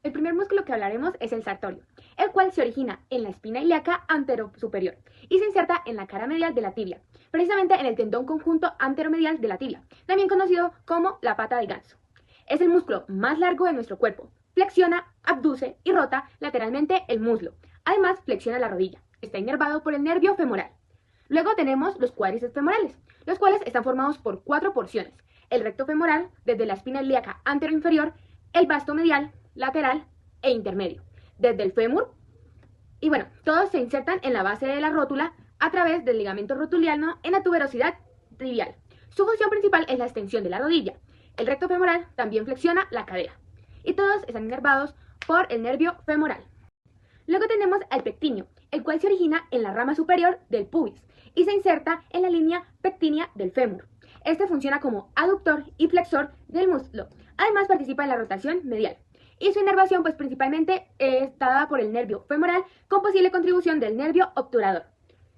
El primer músculo que hablaremos es el sartorio, el cual se origina en la espina ilíaca anterosuperior y se inserta en la cara medial de la tibia, precisamente en el tendón conjunto anteromedial de la tibia, también conocido como la pata de ganso. Es el músculo más largo de nuestro cuerpo. Flexiona, abduce y rota lateralmente el muslo. Además, flexiona la rodilla. Está inervado por el nervio femoral. Luego tenemos los cuádriceps femorales, los cuales están formados por 4 porciones: el recto femoral, desde la espina ilíaca anteroinferior, el vasto medial, lateral e intermedio, desde el fémur. Y bueno, todos se insertan en la base de la rótula a través del ligamento rotuliano en la tuberosidad tibial. Su función principal es la extensión de la rodilla. El recto femoral también flexiona la cadera. Y todos están inervados por el nervio femoral. Luego tenemos el pectíneo, el cual se origina en la rama superior del pubis y se inserta en la línea pectínea del fémur. Este funciona como aductor y flexor del músculo. Además participa en la rotación medial. Y su inervación pues principalmente está dada por el nervio femoral con posible contribución del nervio obturador.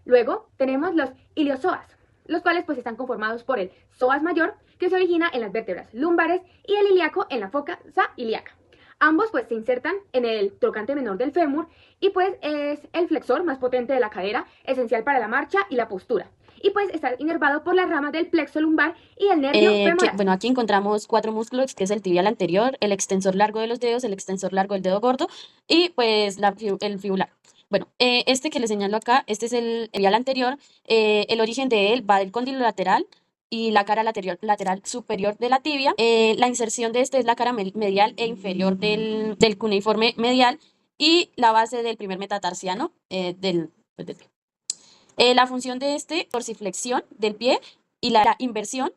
Luego tenemos los iliozoas, los cuales pues están conformados por el psoas mayor, que se origina en las vértebras lumbares, y el ilíaco en la fosa ilíaca. Ambos pues se insertan en el trocante menor del fémur y pues es el flexor más potente de la cadera, esencial para la marcha y la postura. Y pues está inervado por las ramas del plexo lumbar y el nervio femoral. Bueno, aquí encontramos 4 músculos, que es el tibial anterior, el extensor largo de los dedos, el extensor largo del dedo gordo y pues el fibular. Bueno, este que les señalo acá, este es el tibial anterior. El origen de él va del cóndilo lateral y la cara lateral superior de la tibia. La inserción de este es la cara medial e inferior del cuneiforme medial y la base del primer metatarsiano del pie. La función de este, dorsiflexión del pie, y la inversión,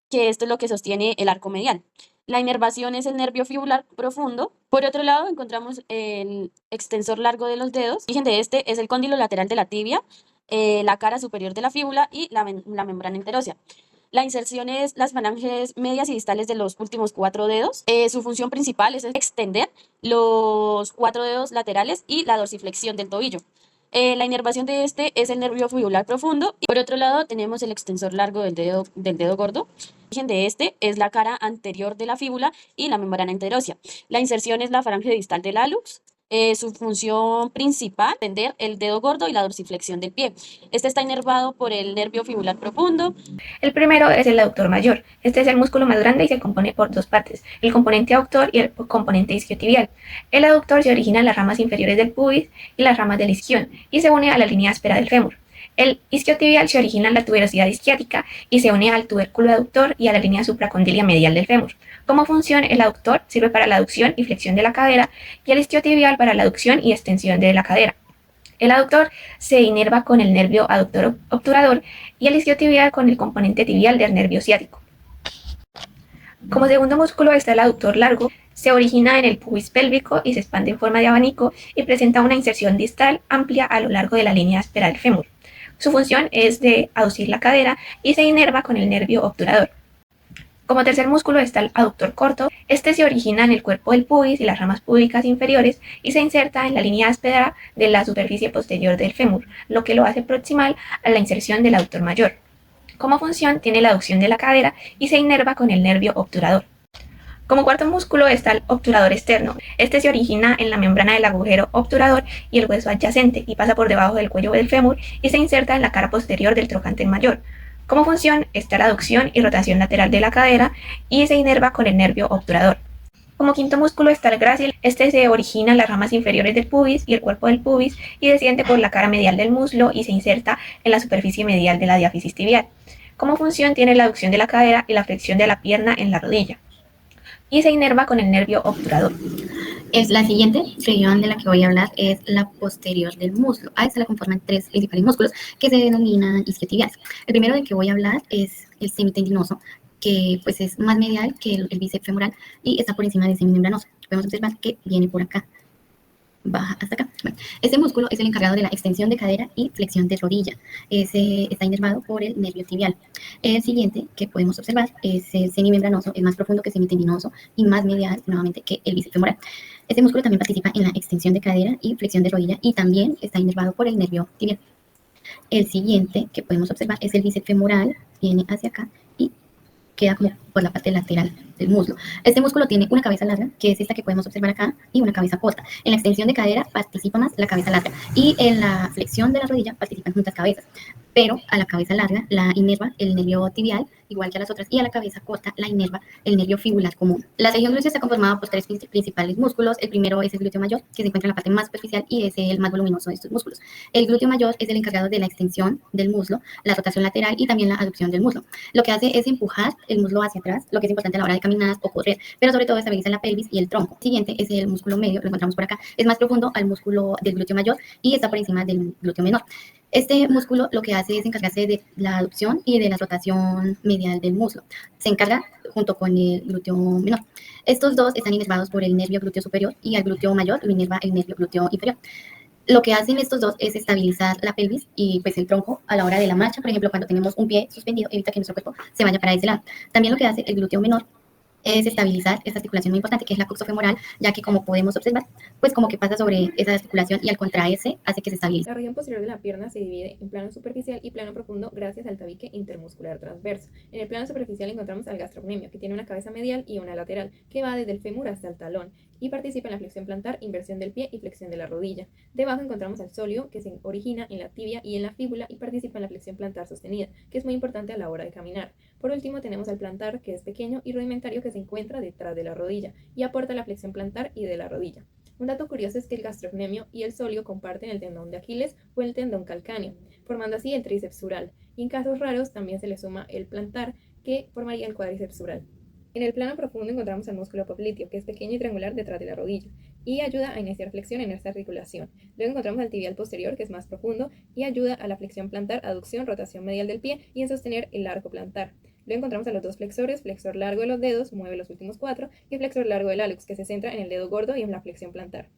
que esto es lo que sostiene el arco medial. La inervación es el nervio fibular profundo. Por otro lado, encontramos el extensor largo de los dedos. El origen de este es el cóndilo lateral de la tibia, la cara superior de la fíbula y la membrana interósea. La inserción es las falanges medias y distales de los últimos 4 dedos. Su función principal es extender los 4 dedos laterales y la dorsiflexión del tobillo. La inervación de este es el nervio fibular profundo. Y por otro lado tenemos el extensor largo del dedo gordo. El origen de este es la cara anterior de la fíbula y la membrana interósea. La inserción es la falange distal del hallux. Su función principal, tender el dedo gordo y la dorsiflexión del pie. Este está inervado por el nervio fibular profundo. El primero es el aductor mayor. Este es el músculo más grande y se compone por 2 partes: el componente aductor y el componente isquiotibial. El aductor se origina en las ramas inferiores del pubis y las ramas del isquion y se une a la línea áspera del fémur. El isquiotibial se origina en la tuberosidad isquiática y se une al tubérculo aductor y a la línea supracondilia medial del fémur. Como función, el aductor sirve para la aducción y flexión de la cadera y el isquiotibial para la aducción y extensión de la cadera. El aductor se inerva con el nervio aductor obturador y el isquiotibial con el componente tibial del nervio ciático. Como segundo músculo está el aductor largo. Se origina en el pubis pélvico y se expande en forma de abanico y presenta una inserción distal amplia a lo largo de la línea áspera del fémur. Su función es de aducir la cadera y se inerva con el nervio obturador. Como tercer músculo está el aductor corto. Este se origina en el cuerpo del pubis y las ramas púbicas inferiores y se inserta en la línea áspera de la superficie posterior del fémur, lo que lo hace proximal a la inserción del aductor mayor. Como función tiene la aducción de la cadera y se inerva con el nervio obturador. Como cuarto músculo está el obturador externo. Este se origina en la membrana del agujero obturador y el hueso adyacente y pasa por debajo del cuello del fémur y se inserta en la cara posterior del trocánter mayor. Como función está la aducción y rotación lateral de la cadera y se inerva con el nervio obturador. Como quinto músculo está el grácil. Este se origina en las ramas inferiores del pubis y el cuerpo del pubis y desciende por la cara medial del muslo y se inserta en la superficie medial de la diáfisis tibial. Como función tiene la aducción de la cadera y la flexión de la pierna en la rodilla y se inerva con el nervio obturador. La siguiente región de la que voy a hablar es la posterior del muslo. A esta la conforman 3 principales músculos que se denominan isquiotibiales. El primero del que voy a hablar es el semitendinoso, que pues es más medial que el bíceps femoral y está por encima del semimembranoso. Podemos observar que viene por acá, baja hasta acá. Bueno, este músculo es el encargado de la extensión de cadera y flexión de rodilla. Está inervado por el nervio tibial. El siguiente que podemos observar es el semimembranoso, es más profundo que el semitendinoso y más medial nuevamente que el bíceps femoral. Este músculo también participa en la extensión de cadera y flexión de rodilla y también está inervado por el nervio tibial. El siguiente que podemos observar es el bíceps femoral, viene hacia acá y queda como por la parte lateral del muslo. Este músculo tiene una cabeza larga, que es esta que podemos observar acá, y una cabeza corta. En la extensión de cadera participa más la cabeza larga y en la flexión de la rodilla participan juntas cabezas. Pero a la cabeza larga la inerva el nervio tibial, igual que a las otras, y a la cabeza corta la inerva el nervio fibular común. La región glútea está conformada por tres principales músculos. El primero es el glúteo mayor, que se encuentra en la parte más superficial y es el más voluminoso de estos músculos. El glúteo mayor es el encargado de la extensión del muslo, la rotación lateral y también la aducción del muslo. Lo que hace es empujar el muslo hacia atrás, lo que es importante a la hora de caminar o correr, pero sobre todo estabiliza la pelvis y el tronco. El siguiente es el músculo medio, lo encontramos por acá, es más profundo al músculo del glúteo mayor y está por encima del glúteo menor. Este músculo lo que hace es encargarse de la aducción y de la rotación medial del muslo. Se encarga junto con el glúteo menor. Estos dos están inervados por el nervio glúteo superior y al glúteo mayor lo inerva el nervio glúteo inferior. Lo que hacen estos dos es estabilizar la pelvis y pues el tronco a la hora de la marcha. Por ejemplo, cuando tenemos un pie suspendido, evita que nuestro cuerpo se vaya para ese lado. También lo que hace el glúteo menor es estabilizar esta articulación muy importante, que es la coxofemoral, ya que como podemos observar, pues como que pasa sobre esa articulación y al contraerse hace que se estabilice. La región posterior de la pierna se divide en plano superficial y plano profundo gracias al tabique intermuscular transverso. En el plano superficial encontramos al gastrocnemio, que tiene una cabeza medial y una lateral, que va desde el fémur hasta el talón, y participa en la flexión plantar, inversión del pie y flexión de la rodilla. Debajo encontramos al sóleo, que se origina en la tibia y en la fíbula y participa en la flexión plantar sostenida, que es muy importante a la hora de caminar. Por último tenemos al plantar, que es pequeño y rudimentario, que se encuentra detrás de la rodilla y aporta la flexión plantar y de la rodilla. Un dato curioso es que el gastrocnemio y el sóleo comparten el tendón de Aquiles o el tendón calcáneo, formando así el tríceps sural, y en casos raros también se le suma el plantar, que formaría el cuádriceps sural. En el plano profundo encontramos el músculo popliteo, que es pequeño y triangular detrás de la rodilla, y ayuda a iniciar flexión en esta articulación. Luego encontramos al tibial posterior, que es más profundo, y ayuda a la flexión plantar, aducción, rotación medial del pie, y en sostener el arco plantar. Luego encontramos a los dos flexores, flexor largo de los dedos, mueve los últimos 4, y flexor largo del hallux, que se centra en el dedo gordo y en la flexión plantar.